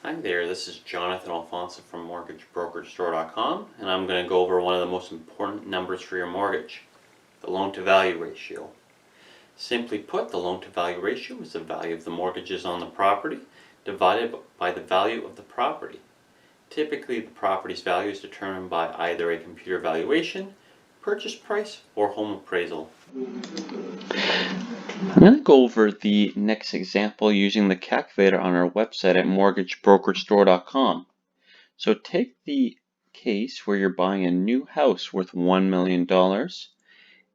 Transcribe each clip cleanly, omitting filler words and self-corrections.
Hi there, this is Jonathan Alphonso from MortgageBrokerStore.com, and I'm going to go over one of the most important numbers for your mortgage, the loan-to-value ratio. Simply put, the loan-to-value ratio is the value of the mortgages on the property divided by the value of the property. Typically, the property's value is determined by either a computer valuation, purchase price, or home appraisal. I'm going to go over the next example using the calculator on our website at mortgagebrokerstore.com. So take the case where you're buying a new house worth $1 million.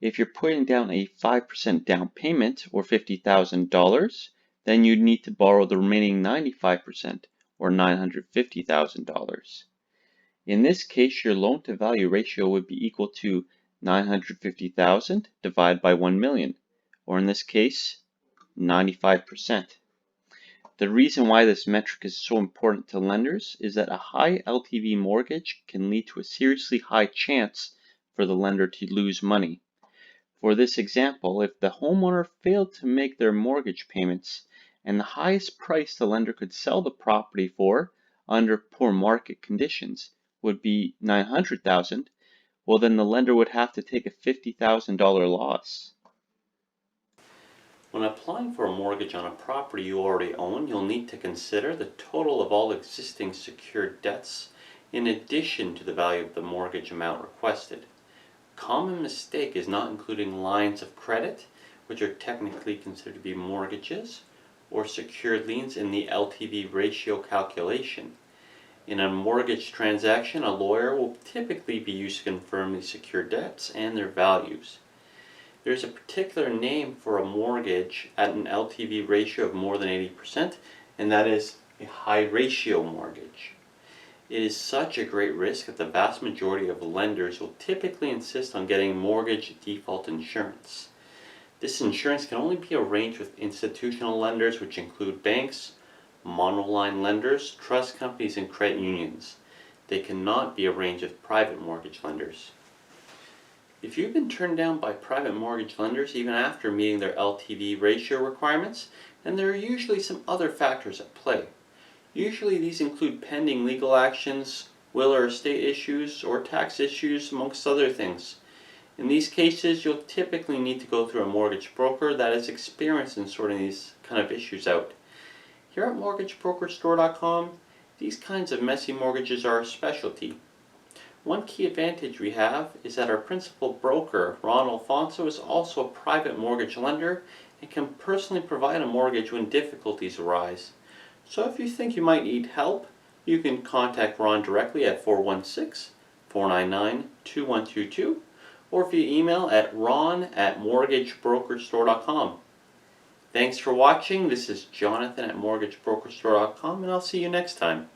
If you're putting down a 5% down payment or $50,000, then you'd need to borrow the remaining 95% or $950,000. In this case, your loan to value ratio would be equal to 950,000 divided by 1 million, or in this case, 95%. The reason why this metric is so important to lenders is that a high LTV mortgage can lead to a seriously high chance for the lender to lose money. For this example, if the homeowner failed to make their mortgage payments and the highest price the lender could sell the property for under poor market conditions would be $900,000, well then the lender would have to take a $50,000 loss. When applying for a mortgage on a property you already own, you'll need to consider the total of all existing secured debts in addition to the value of the mortgage amount requested. A common mistake is not including lines of credit, which are technically considered to be mortgages, or secured liens in the LTV ratio calculation. In a mortgage transaction, a lawyer will typically be used to confirm the secured debts and their values. There's a particular name for a mortgage at an LTV ratio of more than 80%, and that is a high ratio mortgage. It is such a great risk that the vast majority of lenders will typically insist on getting mortgage default insurance. This insurance can only be arranged with institutional lenders, which include banks, monoline lenders, trust companies, and credit unions. They cannot be arranged with private mortgage lenders. If you've been turned down by private mortgage lenders even after meeting their LTV ratio requirements, then there are usually some other factors at play. Usually these include pending legal actions, will or estate issues, or tax issues, amongst other things. In these cases, you'll typically need to go through a mortgage broker that is experienced in sorting these kind of issues out. Here at MortgageBrokerStore.com, these kinds of messy mortgages are a specialty. One key advantage we have is that our principal broker, Ron Alphonso, is also a private mortgage lender and can personally provide a mortgage when difficulties arise. So if you think you might need help, you can contact Ron directly at 416-499-2122 or via email at ron@mortgagebrokerstore.com. Thanks for watching. This is Jonathan at MortgageBrokerStore.com, and I'll see you next time.